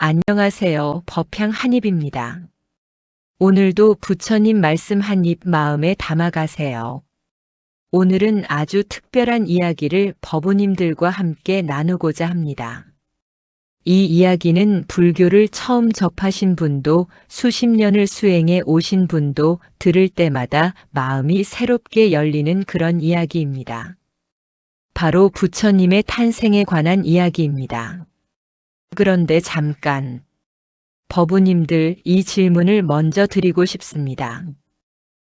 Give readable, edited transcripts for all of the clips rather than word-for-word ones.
안녕하세요. 법향 한입입니다. 오늘도 부처님 말씀 한 입 마음에 담아가세요. 오늘은 아주 특별한 이야기를 법우님들과 함께 나누고자 합니다. 이 이야기는 불교를 처음 접하신 분도 수십 년을 수행해 오신 분도 들을 때마다 마음이 새롭게 열리는 그런 이야기입니다. 바로 부처님의 탄생에 관한 이야기입니다. 그런데 잠깐, 법우님들 이 질문을 먼저 드리고 싶습니다.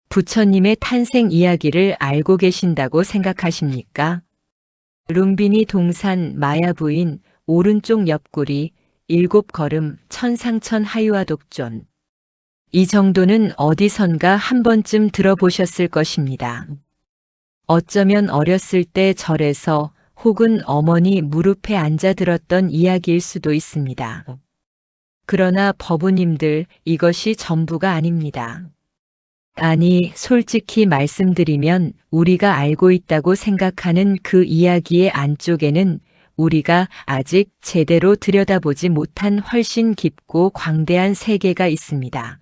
부처님의 탄생 이야기를 알고 계신다고 생각하십니까? 룸비니 동산 마야부인 오른쪽 옆구리 7걸음 천상천 하유아독존. 이 정도는 어디선가 한 번쯤 들어보셨을 것입니다. 어쩌면 어렸을 때 절에서 혹은 어머니 무릎에 앉아 들었던 이야기일 수도 있습니다. 그러나 법우님들 이것이 전부가 아닙니다. 아니, 솔직히 말씀드리면 우리가 알고 있다고 생각하는 그 이야기의 안쪽에는 우리가 아직 제대로 들여다보지 못한 훨씬 깊고 광대한 세계가 있습니다.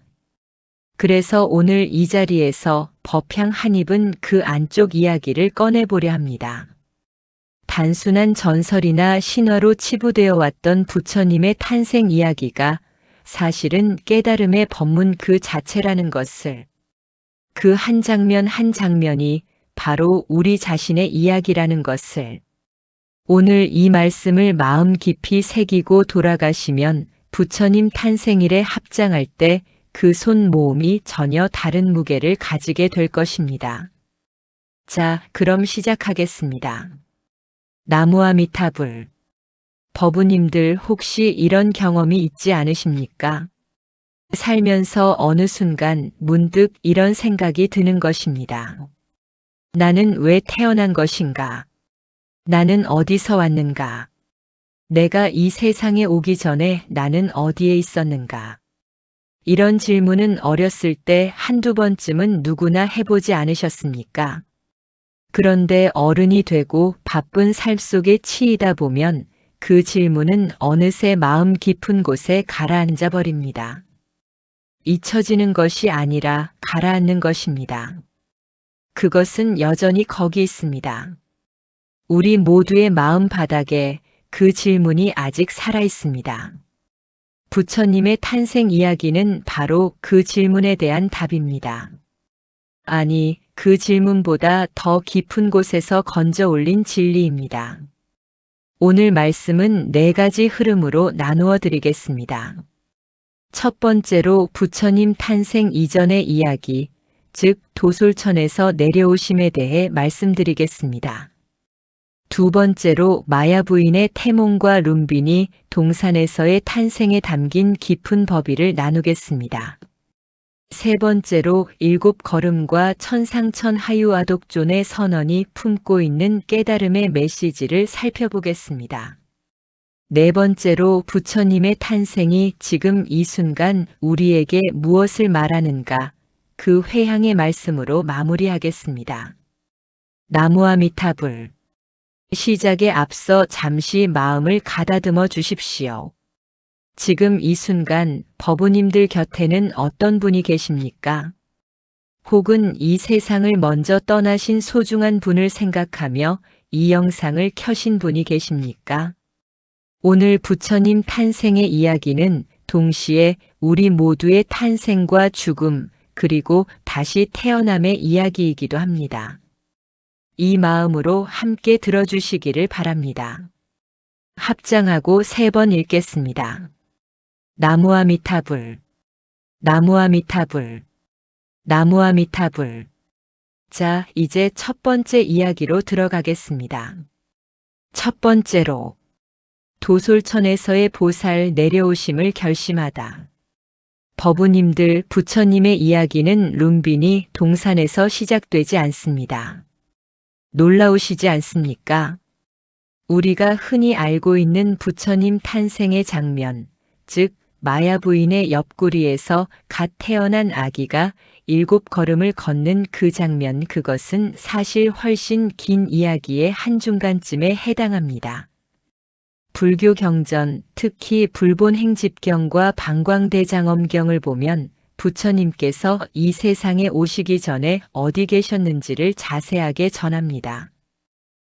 그래서 오늘 이 자리에서 법향 한입은 그 안쪽 이야기를 꺼내보려 합니다. 단순한 전설이나 신화로 치부되어 왔던 부처님의 탄생 이야기가 사실은 깨달음의 법문 그 자체라는 것을, 그 한 장면 한 장면이 바로 우리 자신의 이야기라는 것을, 오늘 이 말씀을 마음 깊이 새기고 돌아가시면 부처님 탄생일에 합장할 때 그 손 모음이 전혀 다른 무게를 가지게 될 것입니다. 자, 그럼 시작하겠습니다. 나무아미타불. 법우님들 혹시 이런 경험이 있지 않으십니까? 살면서 어느 순간 문득 이런 생각이 드는 것입니다. 나는 왜 태어난 것인가? 나는 어디서 왔는가? 내가 이 세상에 오기 전에 나는 어디에 있었는가? 이런 질문은 어렸을 때 한두 번쯤은 누구나 해보지 않으셨습니까? 그런데 어른이 되고 바쁜 삶 속에 치이다 보면 그 질문은 어느새 마음 깊은 곳에 가라앉아 버립니다. 잊혀지는 것이 아니라 가라앉는 것입니다. 그것은 여전히 거기 있습니다. 우리 모두의 마음 바닥에 그 질문이 아직 살아 있습니다. 부처님의 탄생 이야기는 바로 그 질문에 대한 답입니다. 아니, 그 질문보다 더 깊은 곳에서 건져 올린 진리입니다. 오늘 말씀은 4가지 흐름으로 나누어 드리겠습니다. 첫 번째로 부처님 탄생 이전의 이야기, 즉 도솔천에서 내려오심에 대해 말씀드리겠습니다. 두 번째로 마야 부인의 태몽과 룸빈이 동산에서의 탄생에 담긴 깊은 법의를 나누겠습니다. 세 번째로 7걸음과 천상천 하유아독존의 선언이 품고 있는 깨달음의 메시지를 살펴보겠습니다. 네 번째로 부처님의 탄생이 지금 이 순간 우리에게 무엇을 말하는가, 그 회향의 말씀으로 마무리하겠습니다. 나무아미타불. 시작에 앞서 잠시 마음을 가다듬어 주십시오. 지금 이 순간 법우님들 곁에는 어떤 분이 계십니까? 혹은 이 세상을 먼저 떠나신 소중한 분을 생각하며 이 영상을 켜신 분이 계십니까? 오늘 부처님 탄생의 이야기는 동시에 우리 모두의 탄생과 죽음, 그리고 다시 태어남의 이야기이기도 합니다. 이 마음으로 함께 들어주시기를 바랍니다. 합장하고 3번 읽겠습니다. 나무아미타불. 나무아미타불. 나무아미타불. 자, 이제 첫 번째 이야기로 들어가겠습니다. 첫 번째로, 도솔천에서의 보살 내려오심을 결심하다. 법우님들 부처님의 이야기는 룸빈이 동산에서 시작되지 않습니다. 놀라우시지 않습니까? 우리가 흔히 알고 있는 부처님 탄생의 장면, 즉 마야 부인의 옆구리에서 갓 태어난 아기가 7걸음을 걷는 그 장면, 그것은 사실 훨씬 긴 이야기의 한중간쯤에 해당합니다. 불교 경전, 특히 불본행집경과 방광대장엄경을 보면 부처님께서 이 세상에 오시기 전에 어디 계셨는지를 자세하게 전합니다.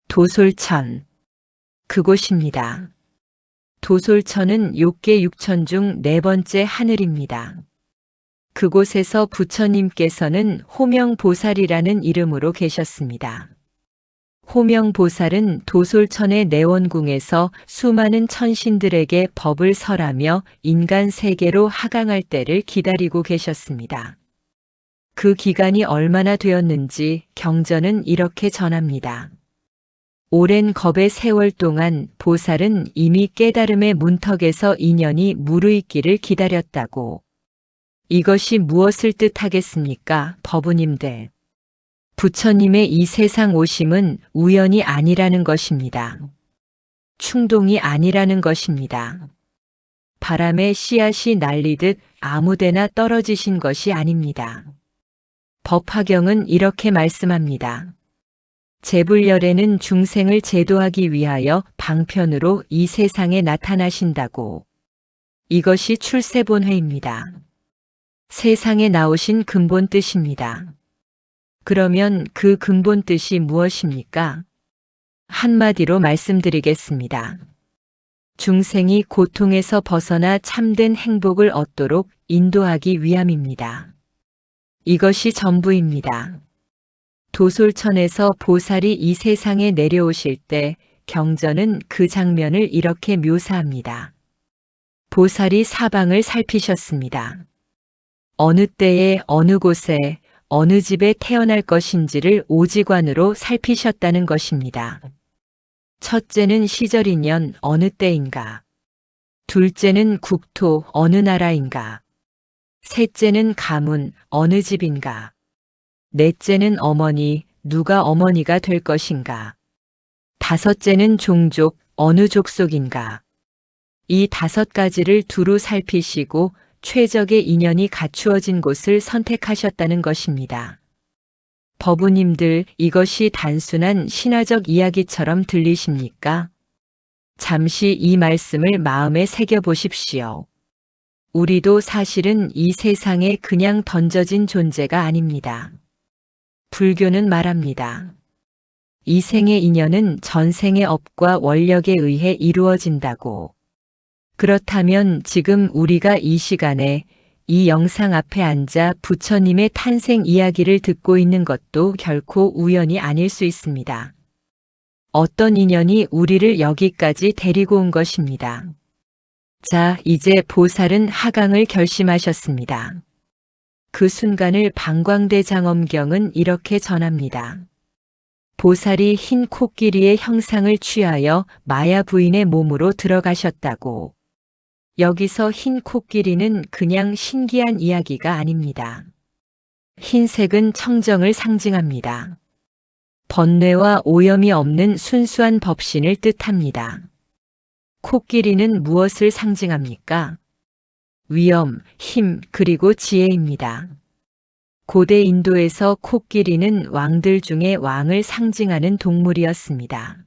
도솔천, 그곳입니다. 도솔천은 욕계 6천 중 네 번째 하늘입니다. 그곳에서 부처님께서는 호명보살이라는 이름으로 계셨습니다. 호명보살은 도솔천의 내원궁에서 수많은 천신들에게 법을 설하며 인간 세계로 하강할 때를 기다리고 계셨습니다. 그 기간이 얼마나 되었는지 경전은 이렇게 전합니다. 오랜 겁의 세월 동안 보살은 이미 깨달음의 문턱에서 인연이 무르익기를 기다렸다고. 이것이 무엇을 뜻하겠습니까, 법우님들? 부처님의 이 세상 오심은 우연이 아니라는 것입니다. 충동이 아니라는 것입니다. 바람에 씨앗이 날리듯 아무데나 떨어지신 것이 아닙니다. 법화경은 이렇게 말씀합니다. 제불열에는 중생을 제도하기 위하여 방편으로 이 세상에 나타나신다고. 이것이 출세본회입니다. 세상에 나오신 근본 뜻입니다. 그러면 그 근본 뜻이 무엇입니까? 한마디로 말씀드리겠습니다. 중생이 고통에서 벗어나 참된 행복을 얻도록 인도하기 위함입니다. 이것이 전부입니다. 도솔천에서 보살이 이 세상에 내려오실 때 경전은 그 장면을 이렇게 묘사합니다. 보살이 사방을 살피셨습니다. 어느 때에 어느 곳에 어느 집에 태어날 것인지를 오지관으로 살피셨다는 것입니다. 첫째는 시절이년 어느 때인가. 둘째는 국토 어느 나라인가. 셋째는 가문 어느 집인가. 넷째는 어머니 누가 어머니가 될 것인가. 다섯째는 종족 어느 족속인가. 이 5가지를 두루 살피시고 최적의 인연이 갖추어진 곳을 선택하셨다는 것입니다. 법우님들, 이것이 단순한 신화적 이야기처럼 들리십니까? 잠시 이 말씀을 마음에 새겨보십시오. 우리도 사실은 이 세상에 그냥 던져진 존재가 아닙니다. 불교는 말합니다. 이 생의 인연은 전생의 업과 원력에 의해 이루어진다고. 그렇다면 지금 우리가 이 시간에 이 영상 앞에 앉아 부처님의 탄생 이야기를 듣고 있는 것도 결코 우연이 아닐 수 있습니다. 어떤 인연이 우리를 여기까지 데리고 온 것입니다. 자, 이제 보살은 하강을 결심하셨습니다. 그 순간을 방광대장엄경은 이렇게 전합니다. 보살이 흰 코끼리의 형상을 취하여 마야 부인의 몸으로 들어가셨다고. 여기서 흰 코끼리는 그냥 신기한 이야기가 아닙니다. 흰색은 청정을 상징합니다. 번뇌와 오염이 없는 순수한 법신을 뜻합니다. 코끼리는 무엇을 상징합니까? 위엄, 힘, 그리고 지혜입니다. 고대 인도에서 코끼리는 왕들 중에 왕을 상징하는 동물이었습니다.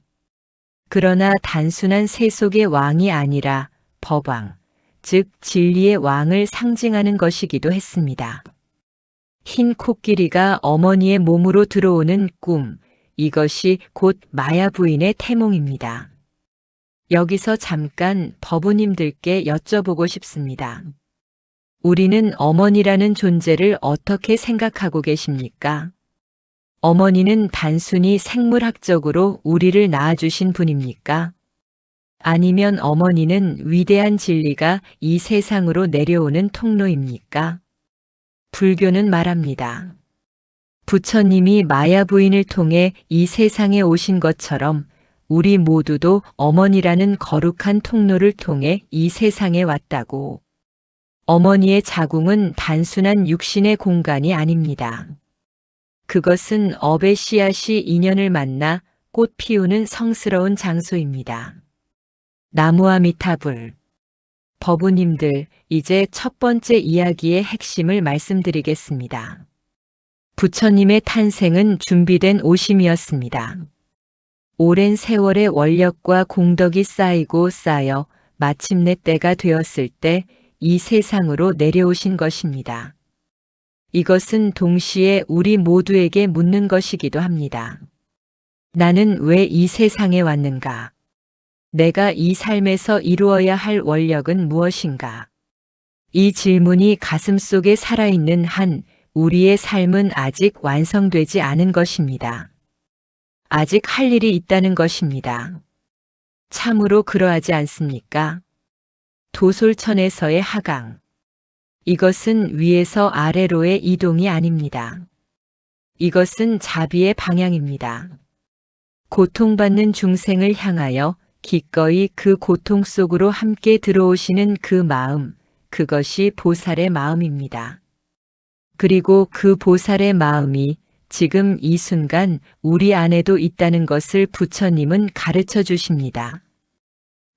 그러나 단순한 세속의 왕이 아니라 법왕, 즉 진리의 왕을 상징하는 것이기도 했습니다. 흰 코끼리가 어머니의 몸으로 들어오는 꿈, 이것이 곧 마야 부인의 태몽입니다. 여기서 잠깐 법우님들께 여쭤보고 싶습니다. 우리는 어머니라는 존재를 어떻게 생각하고 계십니까? 어머니는 단순히 생물학적으로 우리를 낳아주신 분입니까? 아니면 어머니는 위대한 진리가 이 세상으로 내려오는 통로입니까? 불교는 말합니다. 부처님이 마야 부인을 통해 이 세상에 오신 것처럼 우리 모두도 어머니라는 거룩한 통로를 통해 이 세상에 왔다고. 어머니의 자궁은 단순한 육신의 공간이 아닙니다. 그것은 업의 씨앗이 인연을 만나 꽃 피우는 성스러운 장소입니다. 나무아미타불. 법우님들, 이제 첫 번째 이야기의 핵심을 말씀드리겠습니다. 부처님의 탄생은 준비된 오심이었습니다. 오랜 세월의 원력과 공덕이 쌓이고 쌓여 마침내 때가 되었을 때 이 세상으로 내려오신 것입니다. 이것은 동시에 우리 모두에게 묻는 것이기도 합니다. 나는 왜 이 세상에 왔는가? 내가 이 삶에서 이루어야 할 원력은 무엇인가? 이 질문이 가슴속에 살아있는 한 우리의 삶은 아직 완성되지 않은 것입니다. 아직 할 일이 있다는 것입니다. 참으로 그러하지 않습니까? 도솔천에서의 하강. 이것은 위에서 아래로의 이동이 아닙니다. 이것은 자비의 방향입니다. 고통받는 중생을 향하여 기꺼이 그 고통 속으로 함께 들어오시는 그 마음, 그것이 보살의 마음입니다. 그리고 그 보살의 마음이 지금 이 순간 우리 안에도 있다는 것을 부처님은 가르쳐 주십니다.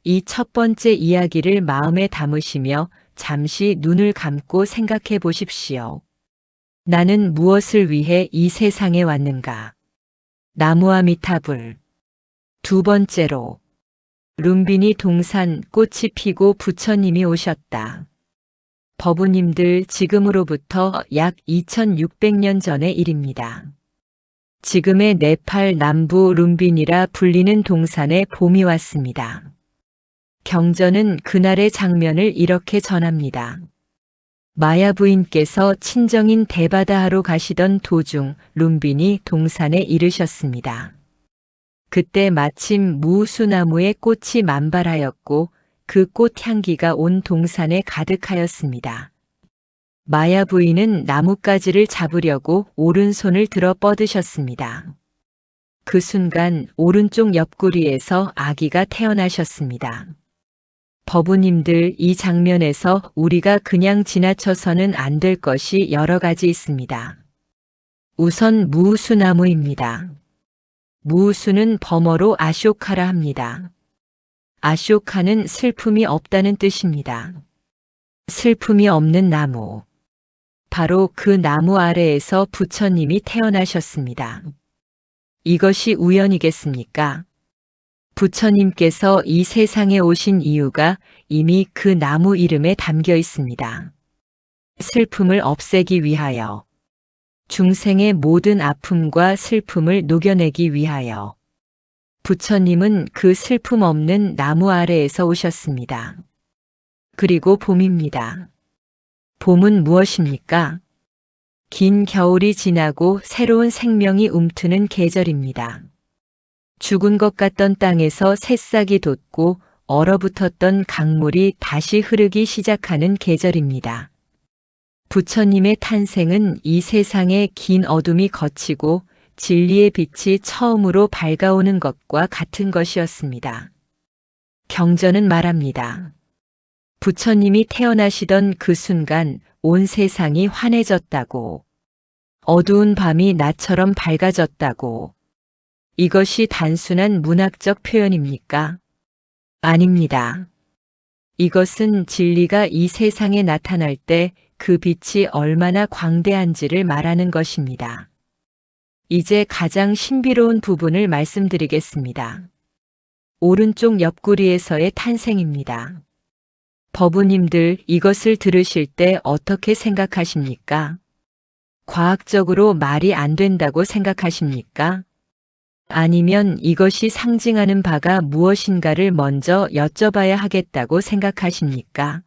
이 첫 번째 이야기를 마음에 담으시며 잠시 눈을 감고 생각해 보십시오. 나는 무엇을 위해 이 세상에 왔는가? 나무아미타불. 두 번째로, 룸비니 동산 꽃이 피고 부처님이 오셨다. 법우님들, 지금으로부터 약 2600년 전의 일입니다. 지금의 네팔 남부 룸비니라 불리는 동산에 봄이 왔습니다. 경전은 그날의 장면을 이렇게 전합니다. 마야 부인께서 친정인 대바다하러 가시던 도중 룸비니 동산에 이르셨습니다. 그때 마침 무수나무에 꽃이 만발하였고 그 꽃 향기가 온 동산에 가득하였습니다. 마야 부인은 나뭇가지를 잡으려고 오른손을 들어 뻗으셨습니다. 그 순간 오른쪽 옆구리에서 아기가 태어나셨습니다. 법우님들, 이 장면에서 우리가 그냥 지나쳐서는 안 될 것이 여러 가지 있습니다. 우선 무수나무입니다. 무수는 범어로 아쇼카라 합니다. 아쇼카는 슬픔이 없다는 뜻입니다. 슬픔이 없는 나무. 바로 그 나무 아래에서 부처님이 태어나셨습니다. 이것이 우연이겠습니까? 부처님께서 이 세상에 오신 이유가 이미 그 나무 이름에 담겨 있습니다. 슬픔을 없애기 위하여, 중생의 모든 아픔과 슬픔을 녹여내기 위하여, 부처님은 그 슬픔 없는 나무 아래에서 오셨습니다. 그리고 봄입니다. 봄은 무엇입니까? 긴 겨울이 지나고 새로운 생명이 움트는 계절입니다. 죽은 것 같던 땅에서 새싹이 돋고 얼어붙었던 강물이 다시 흐르기 시작하는 계절입니다. 부처님의 탄생은 이 세상의 긴 어둠이 걷히고 진리의 빛이 처음으로 밝아오는 것과 같은 것이었습니다. 경전은 말합니다. 부처님이 태어나시던 그 순간 온 세상이 환해졌다고, 어두운 밤이 낮처럼 밝아졌다고. 이것이 단순한 문학적 표현입니까? 아닙니다. 이것은 진리가 이 세상에 나타날 때 그 빛이 얼마나 광대한지를 말하는 것입니다. 이제 가장 신비로운 부분을 말씀드리겠습니다. 오른쪽 옆구리에서의 탄생입니다. 법우님들, 이것을 들으실 때 어떻게 생각하십니까? 과학적으로 말이 안 된다고 생각하십니까? 아니면 이것이 상징하는 바가 무엇인가를 먼저 여쭤봐야 하겠다고 생각하십니까?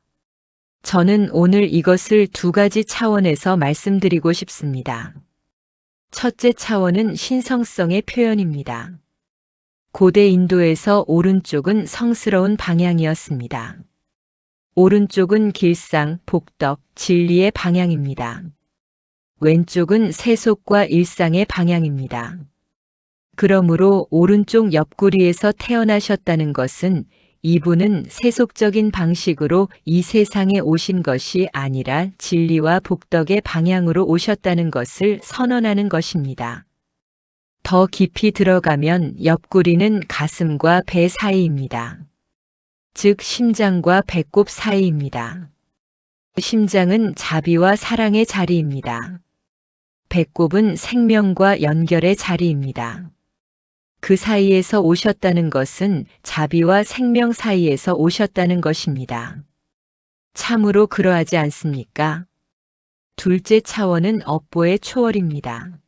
저는 오늘 이것을 두 가지 차원에서 말씀드리고 싶습니다. 첫째 차원은 신성성의 표현입니다. 고대 인도에서 오른쪽은 성스러운 방향이었습니다. 오른쪽은 길상, 복덕, 진리의 방향입니다. 왼쪽은 세속과 일상의 방향입니다. 그러므로 오른쪽 옆구리에서 태어나셨다는 것은 이분은 세속적인 방식으로 이 세상에 오신 것이 아니라 진리와 복덕의 방향으로 오셨다는 것을 선언하는 것입니다. 더 깊이 들어가면 옆구리는 가슴과 배 사이입니다. 즉 심장과 배꼽 사이입니다. 심장은 자비와 사랑의 자리입니다. 배꼽은 생명과 연결의 자리입니다. 그 사이에서 오셨다는 것은 자비와 생명 사이에서 오셨다는 것입니다. 참으로 그러하지 않습니까? 둘째 차원은 업보의 초월입니다.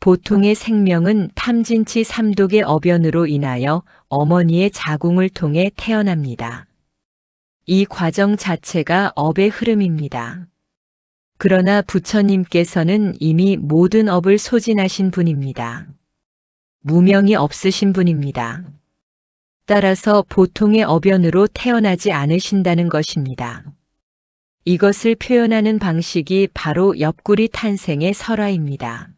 보통의 생명은 탐진치 삼독의 어변으로 인하여 어머니의 자궁을 통해 태어납니다. 이 과정 자체가 업의 흐름입니다. 그러나 부처님께서는 이미 모든 업을 소진하신 분입니다. 무명이 없으신 분입니다. 따라서 보통의 어변으로 태어나지 않으신다는 것입니다. 이것을 표현하는 방식이 바로 옆구리 탄생의 설화입니다.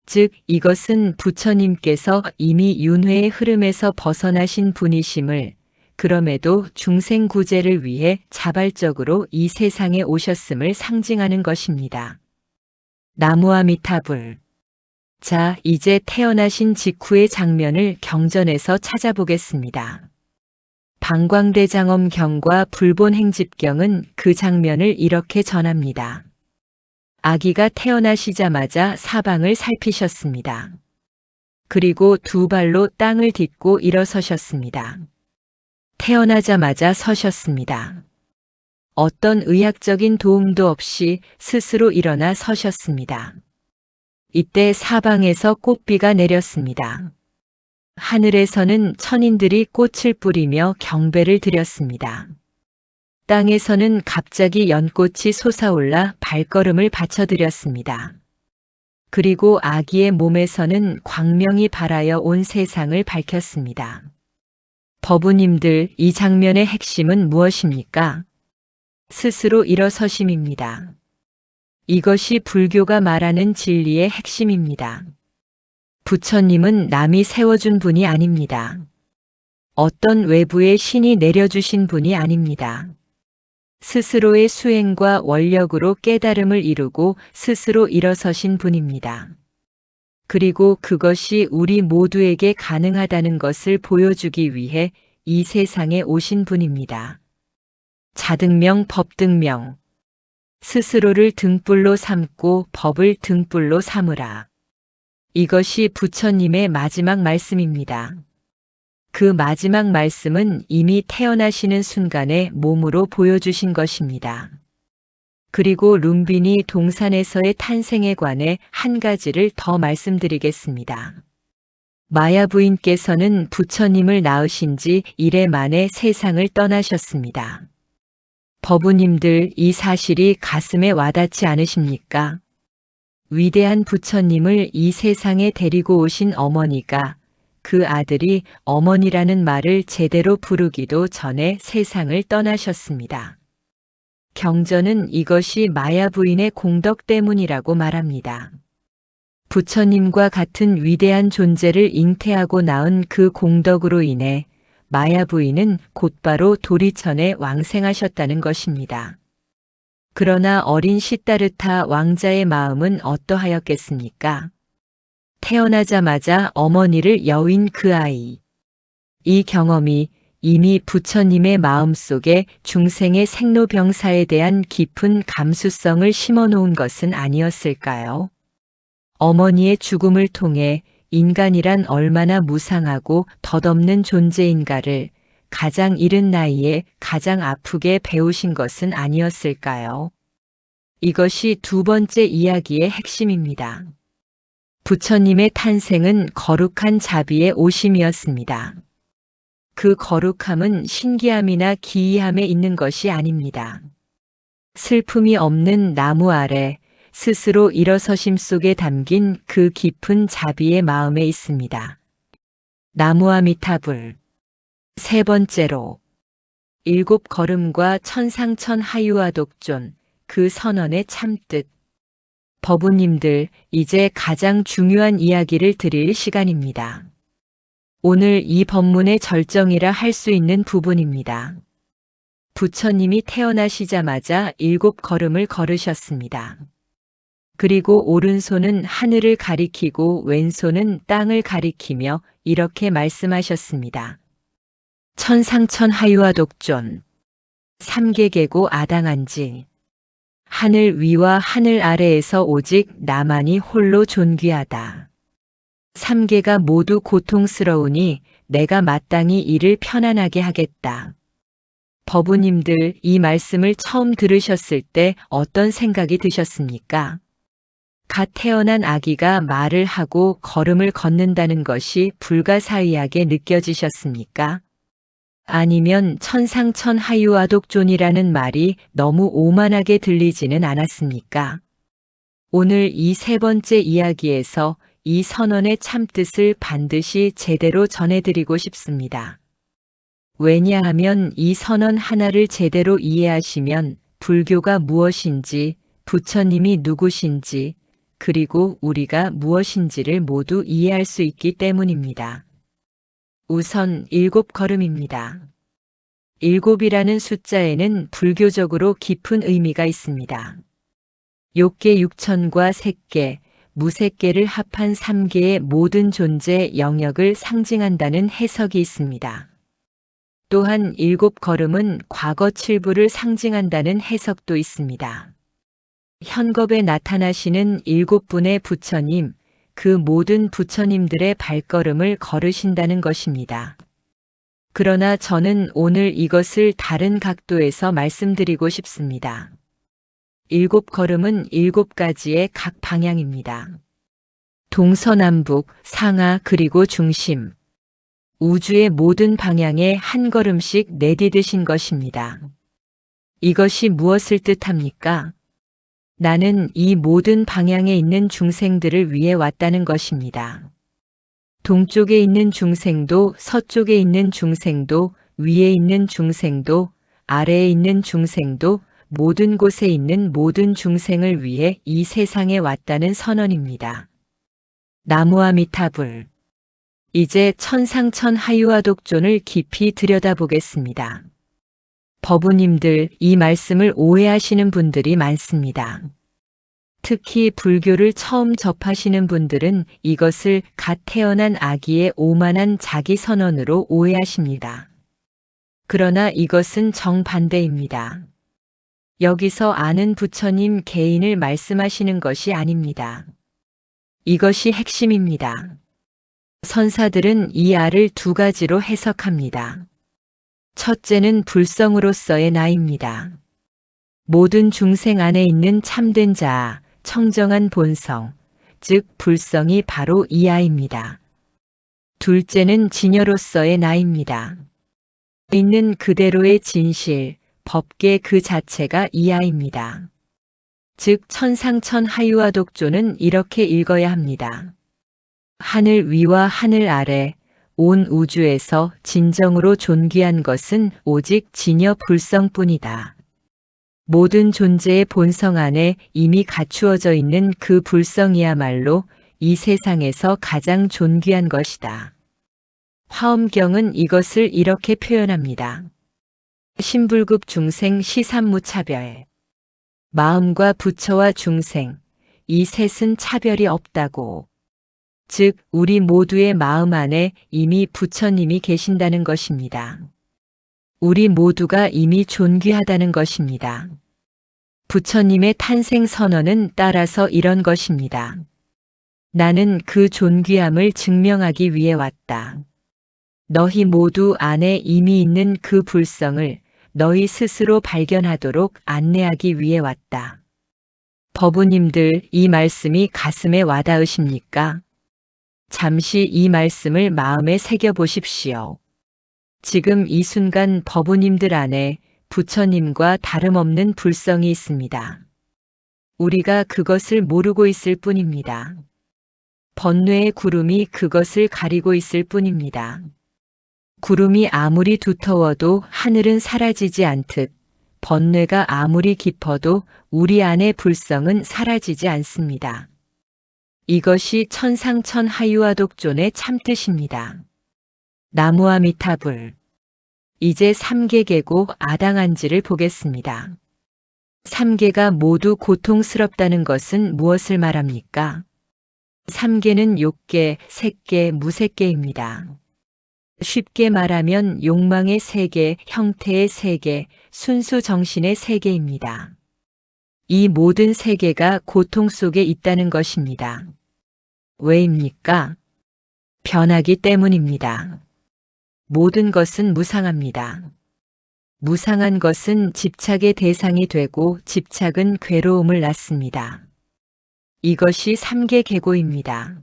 즉, 이것은 부처님께서 이미 윤회의 흐름에서 벗어나신 분이심을, 그럼에도 중생구제를 위해 자발적으로 이 세상에 오셨음을 상징하는 것입니다. 나무아미타불. 자, 이제 태어나신 직후의 장면을 경전에서 찾아보겠습니다. 방광대장엄경과 불본행집경은 그 장면을 이렇게 전합니다. 아기가 태어나시자마자 사방을 살피셨습니다. 그리고 두 발로 땅을 딛고 일어서셨습니다. 태어나자마자 서셨습니다. 어떤 의학적인 도움도 없이 스스로 일어나 서셨습니다. 이때 사방에서 꽃비가 내렸습니다. 하늘에서는 천인들이 꽃을 뿌리며 경배를 드렸습니다. 땅에서는 갑자기 연꽃이 솟아올라 발걸음을 받쳐드렸습니다. 그리고 아기의 몸에서는 광명이 발하여 온 세상을 밝혔습니다. 법우님들, 이 장면의 핵심은 무엇입니까? 스스로 일어서심입니다. 이것이 불교가 말하는 진리의 핵심입니다. 부처님은 남이 세워준 분이 아닙니다. 어떤 외부의 신이 내려주신 분이 아닙니다. 스스로의 수행과 원력으로 깨달음을 이루고 스스로 일어서신 분입니다. 그리고 그것이 우리 모두에게 가능하다는 것을 보여주기 위해 이 세상에 오신 분입니다. 자등명 법등명. 스스로를 등불로 삼고 법을 등불로 삼으라. 이것이 부처님의 마지막 말씀입니다. 그 마지막 말씀은 이미 태어나시는 순간에 몸으로 보여주신 것입니다. 그리고 룸비니 동산에서의 탄생에 관해 한 가지를 더 말씀드리겠습니다. 마야 부인께서는 부처님을 낳으신 지 이래 만에 세상을 떠나셨습니다. 법우님들, 이 사실이 가슴에 와닿지 않으십니까? 위대한 부처님을 이 세상에 데리고 오신 어머니가 그 아들이 어머니라는 말을 제대로 부르기도 전에 세상을 떠나셨습니다. 경전은 이것이 마야 부인의 공덕 때문이라고 말합니다. 부처님과 같은 위대한 존재를 잉태하고 낳은 그 공덕으로 인해 마야 부인은 곧바로 도리천에 왕생하셨다는 것입니다. 그러나 어린 시다르타 왕자의 마음은 어떠하였겠습니까? 태어나자마자 어머니를 여윈 그 아이. 이 경험이 이미 부처님의 마음속에 중생의 생로병사에 대한 깊은 감수성을 심어놓은 것은 아니었을까요? 어머니의 죽음을 통해 인간이란 얼마나 무상하고 덧없는 존재인가를 가장 이른 나이에 가장 아프게 배우신 것은 아니었을까요? 이것이 두 번째 이야기의 핵심입니다. 부처님의 탄생은 거룩한 자비의 오심이었습니다. 그 거룩함은 신기함이나 기이함에 있는 것이 아닙니다. 슬픔이 없는 나무 아래 스스로 일어서심 속에 담긴 그 깊은 자비의 마음에 있습니다. 나무아미타불. 세 번째로, 일곱 걸음과 천상천 하유와 독존, 그 선언의 참뜻. 법우님들, 이제 가장 중요한 이야기를 드릴 시간입니다. 오늘 이 법문의 절정이라 할 수 있는 부분입니다. 부처님이 태어나시자마자 일곱 걸음을 걸으셨습니다. 그리고 오른손은 하늘을 가리키고 왼손은 땅을 가리키며 이렇게 말씀하셨습니다. 천상천 하유와 독존. 삼계계고 아당한지. 하늘 위와 하늘 아래에서 오직 나만이 홀로 존귀하다. 삼계가 모두 고통스러우니 내가 마땅히 이를 편안하게 하겠다. 법우님들, 이 말씀을 처음 들으셨을 때 어떤 생각이 드셨습니까? 갓 태어난 아기가 말을 하고 걸음을 걷는다는 것이 불가사의하게 느껴지셨습니까? 아니면 천상천하유아독존이라는 말이 너무 오만하게 들리지는 않았습니까? 오늘 이 세 번째 이야기에서 이 선언의 참뜻을 반드시 제대로 전해드리고 싶습니다. 왜냐하면 이 선언 하나를 제대로 이해하시면 불교가 무엇인지, 부처님이 누구신지, 그리고 우리가 무엇인지를 모두 이해할 수 있기 때문입니다. 우선 7걸음입니다. 7이라는 숫자에는 불교적으로 깊은 의미가 있습니다. 욕계 6천과 색계, 무색계를 합한 3계의 모든 존재 영역을 상징한다는 해석이 있습니다. 또한 7걸음은 과거 7부를 상징한다는 해석도 있습니다. 현겁에 나타나시는 7분의 부처님, 그 모든 부처님들의 발걸음을 걸으신다는 것입니다. 그러나 저는 오늘 이것을 다른 각도에서 말씀드리고 싶습니다. 7걸음은 7가지의 각 방향입니다. 동서남북, 상하 그리고 중심. 우주의 모든 방향에 한 걸음씩 내디디신 것입니다. 이것이 무엇을 뜻합니까? 나는 이 모든 방향에 있는 중생들을 위해 왔다는 것입니다. 동쪽에 있는 중생도, 서쪽에 있는 중생도, 위에 있는 중생도, 아래에 있는 중생도, 모든 곳에 있는 모든 중생을 위해 이 세상에 왔다는 선언입니다. 나무아미타불. 이제 천상천하유아독존을 깊이 들여다보겠습니다. 법우님들, 이 말씀을 오해하시는 분들이 많습니다. 특히 불교를 처음 접하시는 분들은 이것을 갓 태어난 아기의 오만한 자기 선언으로 오해하십니다. 그러나 이것은 정반대입니다. 여기서 아는 부처님 개인을 말씀하시는 것이 아닙니다. 이것이 핵심입니다. 선사들은 이 알을 두 가지로 해석합니다. 첫째는 불성으로서의 나입니다. 모든 중생 안에 있는 참된 자, 청정한 본성, 즉 불성이 바로 이 아입니다. 둘째는 진여로서의 나입니다. 있는 그대로의 진실, 법계 그 자체가 이 아입니다. 즉 천상천하유아독존은 이렇게 읽어야 합니다. 하늘 위와 하늘 아래 온 우주에서 진정으로 존귀한 것은 오직 진여 불성뿐이다. 모든 존재의 본성 안에 이미 갖추어져 있는 그 불성이야말로 이 세상에서 가장 존귀한 것이다. 화엄경은 이것을 이렇게 표현합니다. 신불급 중생 시삼무차별. 마음과 부처와 중생, 이 셋은 차별이 없다고. 즉 우리 모두의 마음 안에 이미 부처님이 계신다는 것입니다. 우리 모두가 이미 존귀하다는 것입니다. 부처님의 탄생 선언은 따라서 이런 것입니다. 나는 그 존귀함을 증명하기 위해 왔다. 너희 모두 안에 이미 있는 그 불성을 너희 스스로 발견하도록 안내하기 위해 왔다. 법우님들, 이 말씀이 가슴에 와닿으십니까? 잠시 이 말씀을 마음에 새겨보십시오. 지금 이 순간 법우님들 안에 부처님과 다름없는 불성이 있습니다. 우리가 그것을 모르고 있을 뿐입니다. 번뇌의 구름이 그것을 가리고 있을 뿐입니다. 구름이 아무리 두터워도 하늘은 사라지지 않듯 번뇌가 아무리 깊어도 우리 안의 불성은 사라지지 않습니다. 이것이 천상천하유아독존의 참뜻입니다. 나무아미타불. 이제 3계 계곡 아당한지를 보겠습니다. 3계가 모두 고통스럽다는 것은 무엇을 말합니까? 3계는 욕계, 색계, 무색계입니다. 쉽게 말하면 욕망의 세계, 형태의 세계, 순수 정신의 세계입니다. 이 모든 세계가 고통 속에 있다는 것입니다. 왜입니까? 변하기 때문입니다. 모든 것은 무상합니다. 무상한 것은 집착의 대상이 되고 집착은 괴로움을 낳습니다. 이것이 삼계계고입니다.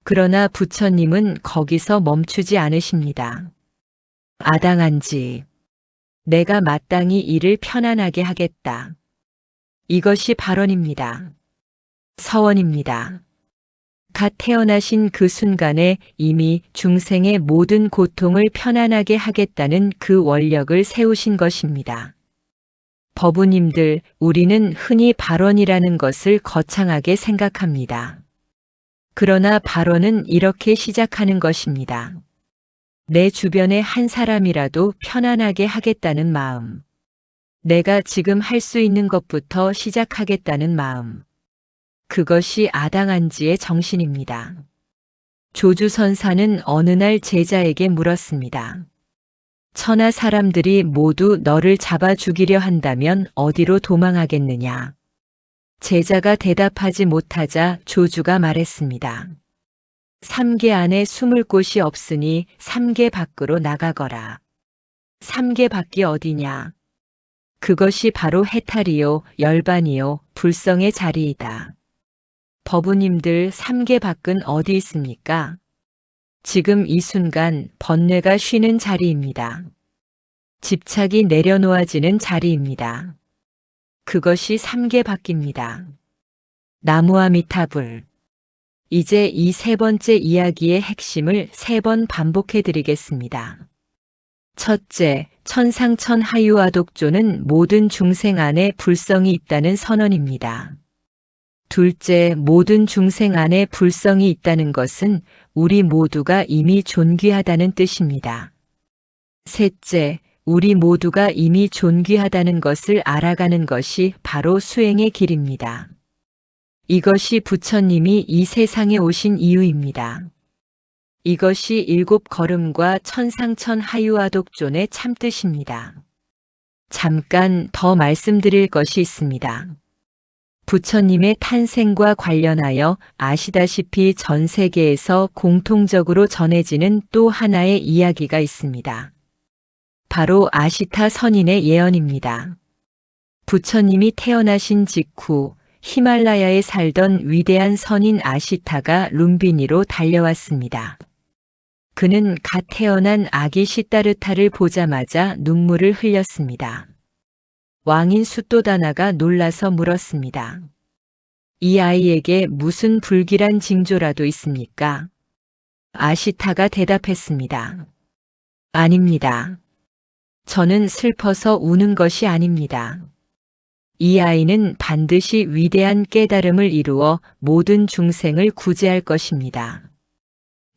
그러나 부처님은 거기서 멈추지 않으십니다. 아당한지, 내가 마땅히 이를 편안하게 하겠다. 이것이 발언입니다. 서원입니다. 갓 태어나신 그 순간에 이미 중생의 모든 고통을 편안하게 하겠다는 그 원력을 세우신 것입니다. 법우님들, 우리는 흔히 발언이라는 것을 거창하게 생각합니다. 그러나 발언은 이렇게 시작하는 것입니다. 내 주변의 한 사람이라도 편안하게 하겠다는 마음. 내가 지금 할 수 있는 것부터 시작하겠다는 마음. 그것이 아당한지의 정신입니다. 조주선사는 어느 날 제자에게 물었습니다. 천하 사람들이 모두 너를 잡아 죽이려 한다면 어디로 도망하겠느냐? 제자가 대답하지 못하자 조주가 말했습니다. 삼계 안에 숨을 곳이 없으니 삼계 밖으로 나가거라. 삼계 밖이 어디냐? 그것이 바로 해탈이요, 열반이요, 불성의 자리이다. 법우님들, 삼계 밖은 어디 있습니까? 지금 이 순간 번뇌가 쉬는 자리입니다. 집착이 내려놓아지는 자리입니다. 그것이 삼계 밖입니다. 나무아미타불. 이제 이 세 번째 이야기의 핵심을 3번 반복해 드리겠습니다. 첫째, 천상천하유아독조는 모든 중생 안에 불성이 있다는 선언입니다. 둘째, 모든 중생 안에 불성이 있다는 것은 우리 모두가 이미 존귀하다는 뜻입니다. 셋째, 우리 모두가 이미 존귀하다는 것을 알아가는 것이 바로 수행의 길입니다. 이것이 부처님이 이 세상에 오신 이유입니다. 이것이 7걸음과 천상천하유아독존의 참뜻입니다. 잠깐 더 말씀드릴 것이 있습니다. 부처님의 탄생과 관련하여 아시다시피 전 세계에서 공통적으로 전해지는 또 하나의 이야기가 있습니다. 바로 아시타 선인의 예언입니다. 부처님이 태어나신 직후 히말라야에 살던 위대한 선인 아시타가 룸비니로 달려왔습니다. 그는 갓 태어난 아기 시따르타를 보자마자 눈물을 흘렸습니다. 왕인 수또다나가 놀라서 물었습니다. 이 아이에게 무슨 불길한 징조라도 있습니까? 아시타가 대답했습니다. 아닙니다. 저는 슬퍼서 우는 것이 아닙니다. 이 아이는 반드시 위대한 깨달음을 이루어 모든 중생을 구제할 것입니다.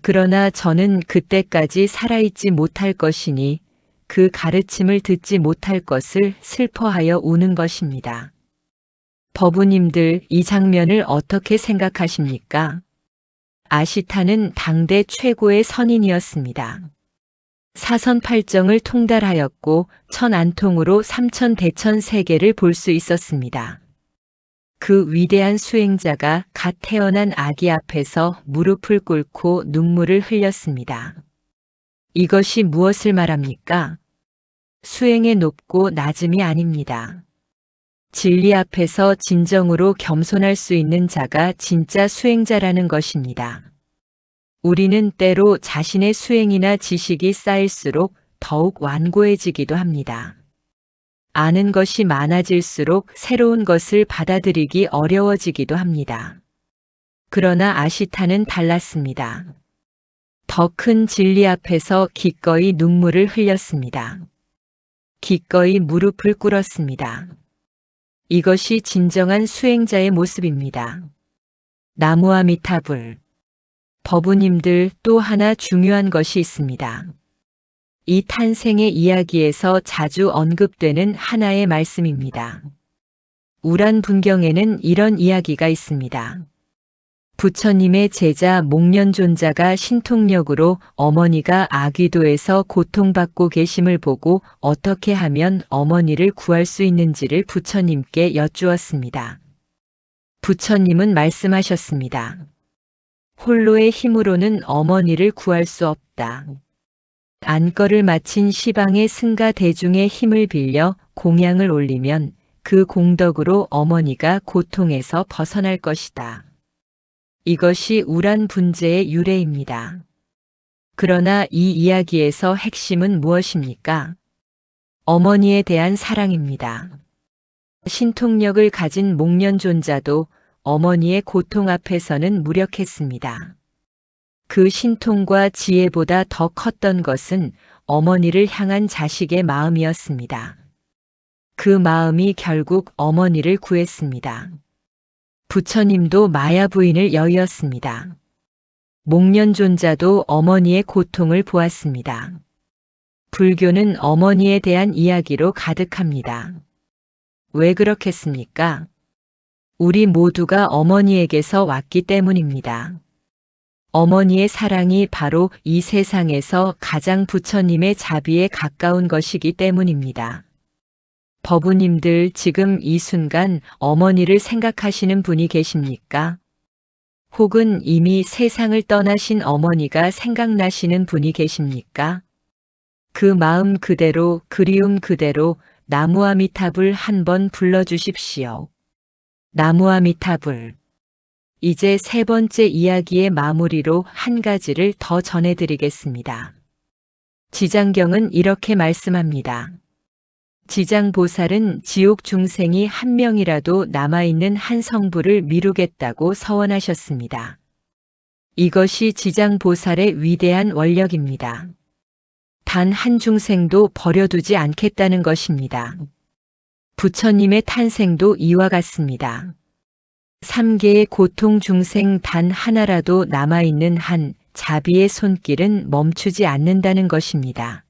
그러나 저는 그때까지 살아있지 못할 것이니 그 가르침을 듣지 못할 것을 슬퍼하여 우는 것입니다. 법우님들, 이 장면을 어떻게 생각하십니까? 아시타는 당대 최고의 선인이었습니다. 사선팔정을 통달하였고 천안통으로 삼천대천세계를 볼 수 있었습니다. 그 위대한 수행자가 갓 태어난 아기 앞에서 무릎을 꿇고 눈물을 흘렸습니다. 이것이 무엇을 말합니까? 수행의 높고 낮음이 아닙니다. 진리 앞에서 진정으로 겸손할 수 있는 자가 진짜 수행자라는 것입니다. 우리는 때로 자신의 수행이나 지식이 쌓일수록 더욱 완고해지기도 합니다. 아는 것이 많아질수록 새로운 것을 받아들이기 어려워지기도 합니다. 그러나 아시타는 달랐습니다. 더 큰 진리 앞에서 기꺼이 눈물을 흘렸습니다. 기꺼이 무릎을 꿇었습니다. 이것이 진정한 수행자의 모습입니다. 나무아미타불. 법우님들, 또 하나 중요한 것이 있습니다. 이 탄생의 이야기에서 자주 언급되는 하나의 말씀입니다. 우란 분경에는 이런 이야기가 있습니다. 부처님의 제자 목련존자가 신통력으로 어머니가 아귀도에서 고통받고 계심을 보고 어떻게 하면 어머니를 구할 수 있는지를 부처님께 여쭈었습니다. 부처님은 말씀하셨습니다. 홀로의 힘으로는 어머니를 구할 수 없다. 안거를 마친 시방의 승가 대중의 힘을 빌려 공양을 올리면 그 공덕으로 어머니가 고통에서 벗어날 것이다. 이것이 우란 분재의 유래입니다. 그러나 이 이야기에서 핵심은 무엇입니까? 어머니에 대한 사랑입니다. 신통력을 가진 목련존자도 어머니의 고통 앞에서는 무력했습니다. 그 신통과 지혜보다 더 컸던 것은 어머니를 향한 자식의 마음이었습니다. 그 마음이 결국 어머니를 구했습니다. 부처님도 마야 부인을 여의었습니다. 목련존자도 어머니의 고통을 보았습니다. 불교는 어머니에 대한 이야기로 가득합니다. 왜 그렇겠습니까? 우리 모두가 어머니에게서 왔기 때문입니다. 어머니의 사랑이 바로 이 세상에서 가장 부처님의 자비에 가까운 것이기 때문입니다. 법우님들 지금 이 순간 어머니를 생각하시는 분이 계십니까? 혹은 이미 세상을 떠나신 어머니가 생각나시는 분이 계십니까? 그 마음 그대로 그리움 그대로 나무아미타불 한번 불러주십시오. 나무아미타불. 이제 세 번째 이야기의 마무리로 한 가지를 더 전해드리겠습니다. 지장경은 이렇게 말씀합니다. 지장보살은 지옥 중생이 한 명이라도 남아있는 한 성부를 미루겠다고 서원하셨습니다. 이것이 지장보살의 위대한 원력입니다. 단 한 중생도 버려두지 않겠다는 것입니다. 부처님의 탄생도 이와 같습니다. 3개의 고통 중생 단 하나라도 남아있는 한 자비의 손길은 멈추지 않는다는 것입니다.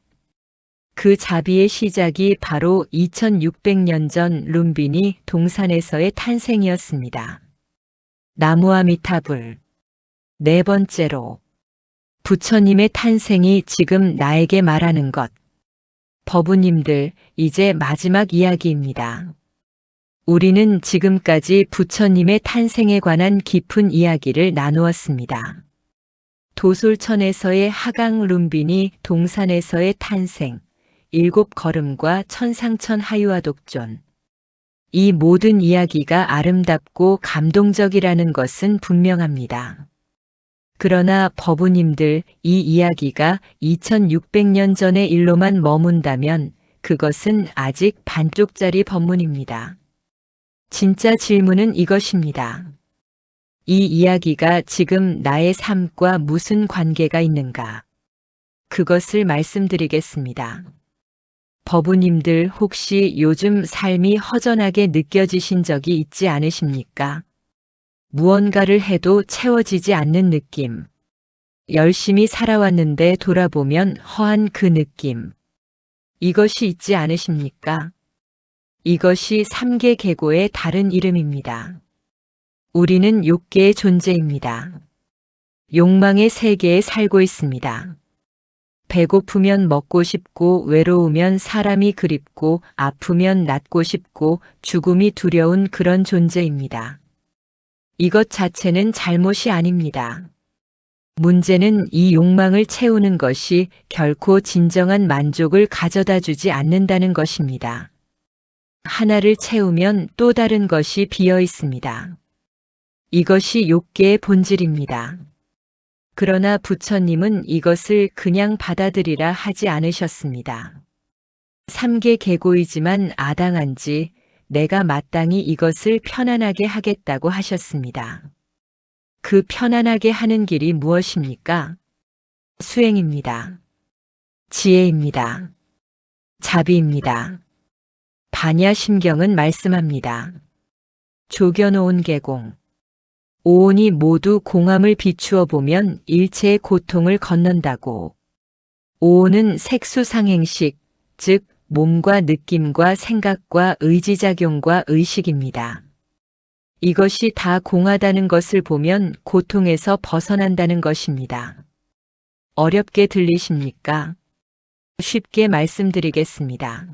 그 자비의 시작이 바로 2600년 전 룸비니 동산에서의 탄생이었습니다. 나무아미타불. 네 번째로, 부처님의 탄생이 지금 나에게 말하는 것. 법우님들, 이제 마지막 이야기입니다. 우리는 지금까지 부처님의 탄생에 관한 깊은 이야기를 나누었습니다. 도솔천에서의 하강 룸비니 동산에서의 탄생, 7걸음과 천상천 하유아독존. 이 모든 이야기가 아름답고 감동적이라는 것은 분명합니다. 그러나 법우님들, 이 이야기가 2600년 전의 일로만 머문다면 그것은 아직 반쪽짜리 법문입니다. 진짜 질문은 이것입니다. 이 이야기가 지금 나의 삶과 무슨 관계가 있는가? 그것을 말씀드리겠습니다. 법우님들 혹시 요즘 삶이 허전하게 느껴지신 적이 있지 않으십니까? 무언가를 해도 채워지지 않는 느낌. 열심히 살아왔는데 돌아보면 허한 그 느낌. 이것이 있지 않으십니까? 이것이 3계 계고의 다른 이름입니다. 우리는 욕계의 존재입니다. 욕망의 세계에 살고 있습니다. 배고프면 먹고 싶고 외로우면 사람이 그립고 아프면 낫고 싶고 죽음이 두려운 그런 존재입니다. 이것 자체는 잘못이 아닙니다. 문제는 이 욕망을 채우는 것이 결코 진정한 만족을 가져다 주지 않는다는 것입니다. 하나를 채우면 또 다른 것이 비어 있습니다. 이것이 욕계의 본질입니다. 그러나 부처님은 이것을 그냥 받아들이라 하지 않으셨습니다. 3계 계고이지만 아당한지 내가 마땅히 이것을 편안하게 하겠다고 하셨습니다. 그 편안하게 하는 길이 무엇입니까? 수행입니다. 지혜입니다. 자비입니다. 반야심경은 말씀합니다. 조겨놓은 계공. 오온이 모두 공함을 비추어 보면 일체의 고통을 건넌다고. 오온은 색수상행식, 즉 몸과 느낌과 생각과 의지작용과 의식입니다. 이것이 다 공하다는 것을 보면 고통에서 벗어난다는 것입니다. 어렵게 들리십니까? 쉽게 말씀드리겠습니다.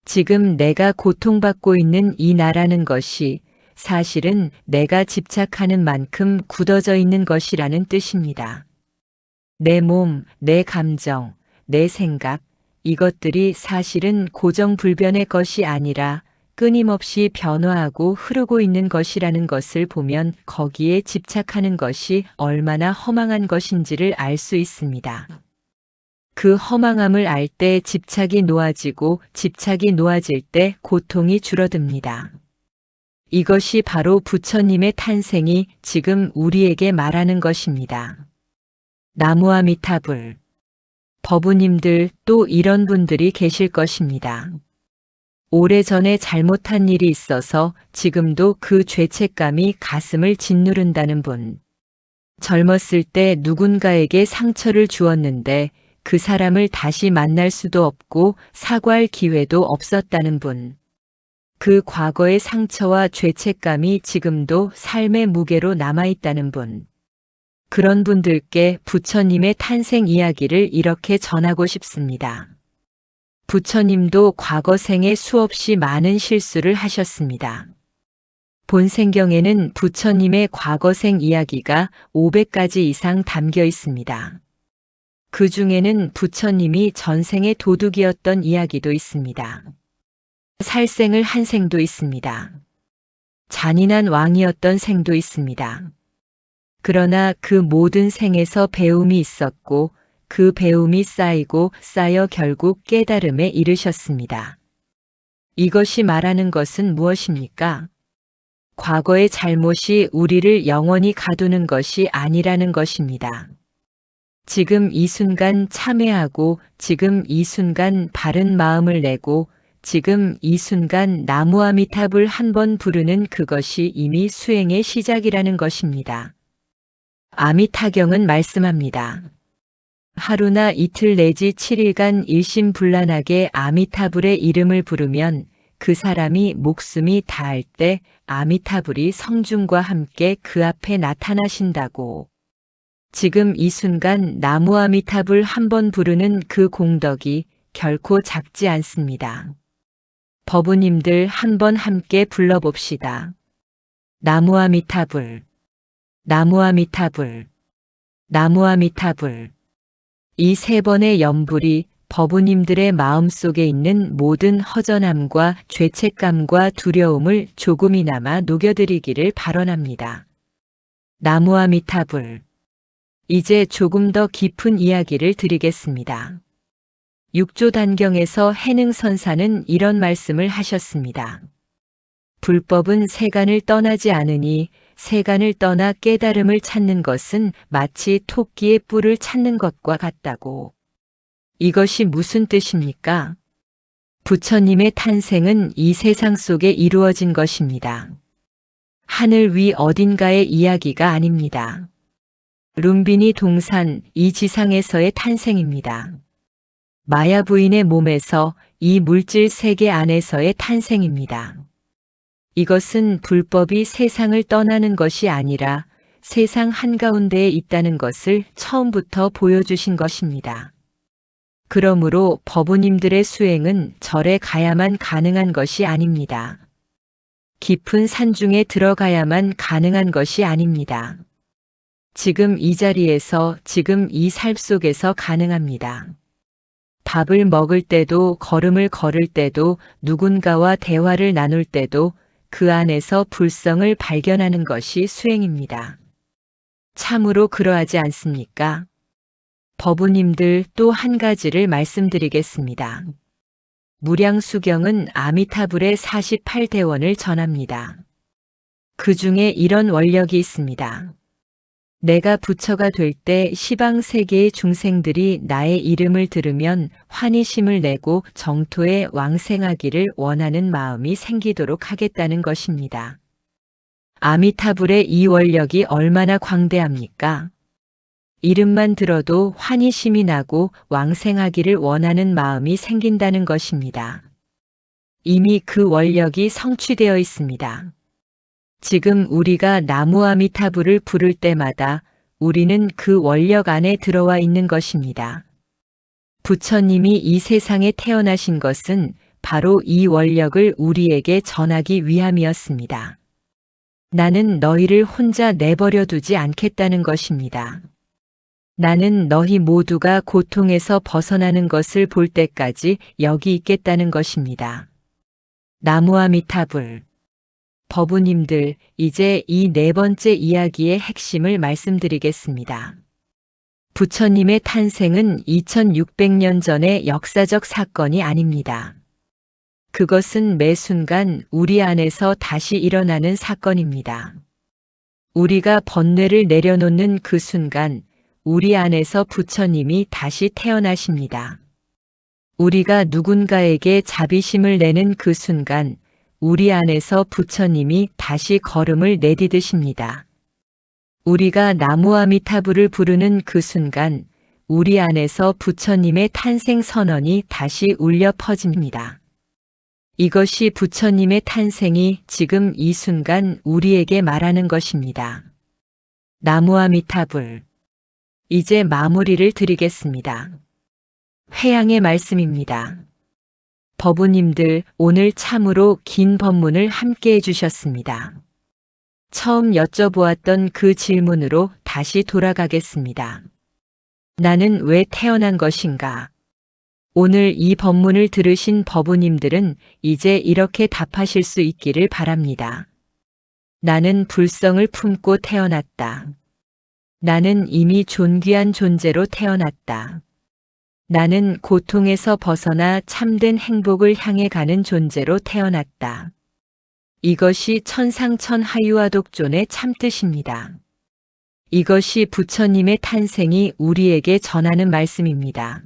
지금 내가 고통받고 있는 이 나라는 것이 사실은 내가 집착하는 만큼 굳어져 있는 것이라는 뜻입니다. 내 몸, 내 감정, 내 생각, 이것들이 사실은 고정불변의 것이 아니라 끊임없이 변화하고 흐르고 있는 것이라는 것을 보면 거기에 집착하는 것이 얼마나 허망한 것인지를 알 수 있습니다. 그 허망함을 알 때 집착이 놓아지고 집착이 놓아질 때 고통이 줄어듭니다. 이것이 바로 부처님의 탄생이 지금 우리에게 말하는 것입니다. 나무아미타불. 법우님들 또 이런 분들이 계실 것입니다. 오래전에 잘못한 일이 있어서 지금도 그 죄책감이 가슴을 짓누른다는 분. 젊었을 때 누군가에게 상처를 주었는데 그 사람을 다시 만날 수도 없고 사과할 기회도 없었다는 분. 그 과거의 상처와 죄책감이 지금도 삶의 무게로 남아있다는 분. 그런 분들께 부처님의 탄생 이야기를 이렇게 전하고 싶습니다. 부처님도 과거 생에 수없이 많은 실수를 하셨습니다. 본생경에는 부처님의 과거생 이야기가 500가지 이상 담겨 있습니다. 그 중에는 부처님이 전생의 도둑이었던 이야기도 있습니다. 살생을 한 생도 있습니다. 잔인한 왕이었던 생도 있습니다. 그러나 그 모든 생에서 배움이 있었고 그 배움이 쌓이고 쌓여 결국 깨달음에 이르셨습니다. 이것이 말하는 것은 무엇입니까? 과거의 잘못이 우리를 영원히 가두는 것이 아니라는 것입니다. 지금 이 순간 참회하고 지금 이 순간 바른 마음을 내고 지금 이 순간 나무아미타불 한번 부르는 그것이 이미 수행의 시작이라는 것입니다. 아미타경은 말씀합니다. 하루나 이틀 내지 7일간 일심불란하게 아미타불의 이름을 부르면 그 사람이 목숨이 닿을 때 아미타불이 성중과 함께 그 앞에 나타나신다고. 지금 이 순간 나무아미타불 한번 부르는 그 공덕이 결코 작지 않습니다. 법우님들 한번 함께 불러봅시다. 나무아미타불, 나무아미타불, 나무아미타불. 이 세 번의 염불이 법우님들의 마음속에 있는 모든 허전함과 죄책감과 두려움을 조금이나마 녹여드리기를 발언합니다. 나무아미타불. 이제 조금 더 깊은 이야기를 드리겠습니다. 육조단경에서 해능선사는 이런 말씀을 하셨습니다. 불법은 세간을 떠나지 않으니 세간을 떠나 깨달음을 찾는 것은 마치 토끼의 뿔을 찾는 것과 같다고. 이것이 무슨 뜻입니까? 부처님의 탄생은 이 세상 속에 이루어진 것입니다. 하늘 위 어딘가의 이야기가 아닙니다. 룸비니 동산 이 지상에서의 탄생입니다. 마야 부인의 몸에서 이 물질 세계 안에서의 탄생입니다. 이것은 불법이 세상을 떠나는 것이 아니라 세상 한가운데에 있다는 것을 처음부터 보여주신 것입니다. 그러므로 법우님들의 수행은 절에 가야만 가능한 것이 아닙니다. 깊은 산중에 들어가야만 가능한 것이 아닙니다. 지금 이 자리에서 지금 이 삶 속에서 가능합니다. 밥을 먹을 때도 걸음을 걸을 때도 누군가와 대화를 나눌 때도 그 안에서 불성을 발견하는 것이 수행입니다. 참으로 그러하지 않습니까? 법우님들 또 한 가지를 말씀드리겠습니다. 무량수경은 아미타불의 48대원을 전합니다. 그 중에 이런 원력이 있습니다. 내가 부처가 될 때 시방세계의 중생들이 나의 이름을 들으면 환희심을 내고 정토에 왕생하기를 원하는 마음이 생기도록 하겠다는 것입니다. 아미타불의 이 원력이 얼마나 광대합니까? 이름만 들어도 환희심이 나고 왕생하기를 원하는 마음이 생긴다는 것입니다. 이미 그 원력이 성취되어 있습니다. 지금 우리가 나무아미타불을 부를 때마다 우리는 그 원력 안에 들어와 있는 것입니다. 부처님이 이 세상에 태어나신 것은 바로 이 원력을 우리에게 전하기 위함이었습니다. 나는 너희를 혼자 내버려 두지 않겠다는 것입니다. 나는 너희 모두가 고통에서 벗어나는 것을 볼 때까지 여기 있겠다는 것입니다. 나무아미타불. 법우님들, 이제 이 네 번째 이야기의 핵심을 말씀드리겠습니다. 부처님의 탄생은 2600년 전의 역사적 사건이 아닙니다. 그것은 매 순간 우리 안에서 다시 일어나는 사건입니다. 우리가 번뇌를 내려놓는 그 순간 우리 안에서 부처님이 다시 태어나십니다. 우리가 누군가에게 자비심을 내는 그 순간 우리 안에서 부처님이 다시 걸음을 내디디십니다. 우리가 나무아미타불을 부르는 그 순간 우리 안에서 부처님의 탄생 선언이 다시 울려 퍼집니다. 이것이 부처님의 탄생이 지금 이 순간 우리에게 말하는 것입니다. 나무아미타불. 이제 마무리를 드리겠습니다. 회양의 말씀입니다. 법우님들, 오늘 참으로 긴 법문을 함께 해주셨습니다. 처음 여쭤보았던 그 질문으로 다시 돌아가겠습니다. 나는 왜 태어난 것인가? 오늘 이 법문을 들으신 법우님들은 이제 이렇게 답하실 수 있기를 바랍니다. 나는 불성을 품고 태어났다. 나는 이미 존귀한 존재로 태어났다. 나는 고통에서 벗어나 참된 행복을 향해 가는 존재로 태어났다. 이것이 천상천하유아독존의 참뜻입니다. 이것이 부처님의 탄생이 우리에게 전하는 말씀입니다.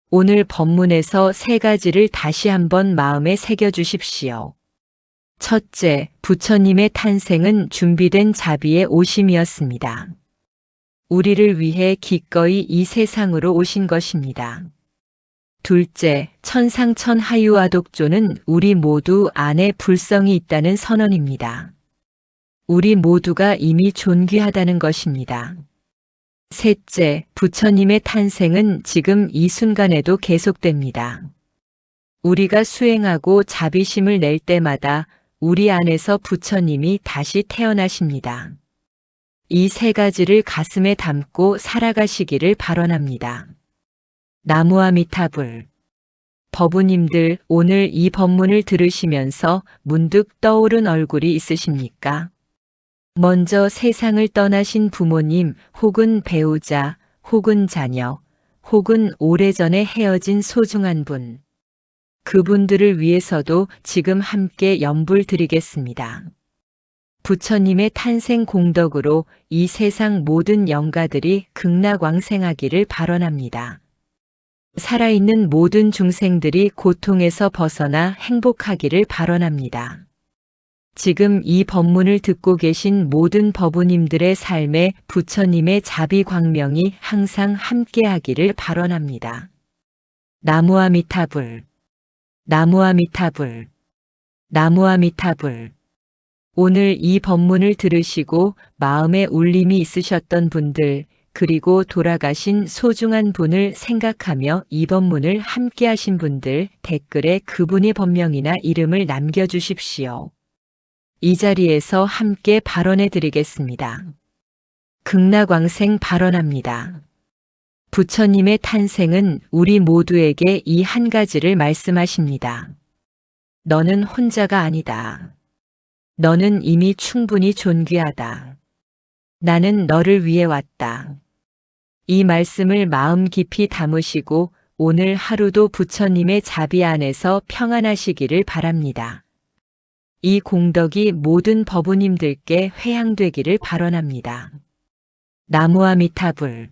오늘 법문에서 세 가지를 다시 한번 마음에 새겨주십시오. 첫째, 부처님의 탄생은 준비된 자비의 오심이었습니다. 우리를 위해 기꺼이 이 세상으로 오신 것입니다. 둘째, 천상천하유아독존은 우리 모두 안에 불성이 있다는 선언입니다. 우리 모두가 이미 존귀하다는 것입니다. 셋째, 부처님의 탄생은 지금 이 순간에도 계속됩니다. 우리가 수행하고 자비심을 낼 때마다 우리 안에서 부처님이 다시 태어나십니다. 이 세 가지를 가슴에 담고 살아가시기를 발언합니다. 나무아미타불. 법우님들, 오늘 이 법문을 들으시면서 문득 떠오른 얼굴이 있으십니까? 먼저 세상을 떠나신 부모님 혹은 배우자 혹은 자녀 혹은 오래전에 헤어진 소중한 분. 그분들을 위해서도 지금 함께 연불 드리겠습니다. 부처님의 탄생 공덕으로 이 세상 모든 영가들이 극락왕생하기를 발언합니다. 살아있는 모든 중생들이 고통에서 벗어나 행복하기를 발언합니다. 지금 이 법문을 듣고 계신 모든 법우님들의 삶에 부처님의 자비 광명이 항상 함께하기를 발언합니다. 나무아미타불. 나무아미타불. 나무아미타불. 오늘 이 법문을 들으시고 마음에 울림이 있으셨던 분들, 그리고 돌아가신 소중한 분을 생각하며 이 법문을 함께 하신 분들 댓글에 그분의 법명이나 이름을 남겨주십시오. 이 자리에서 함께 발언해 드리겠습니다. 극락왕생 발언합니다. 부처님의 탄생은 우리 모두에게 이 한 가지를 말씀하십니다. 너는 혼자가 아니다. 너는 이미 충분히 존귀하다. 나는 너를 위해 왔다. 이 말씀을 마음 깊이 담으시고 오늘 하루도 부처님의 자비 안에서 평안하시기를 바랍니다. 이 공덕이 모든 법우님들께 회양되기를 발언합니다. 나무아미타불.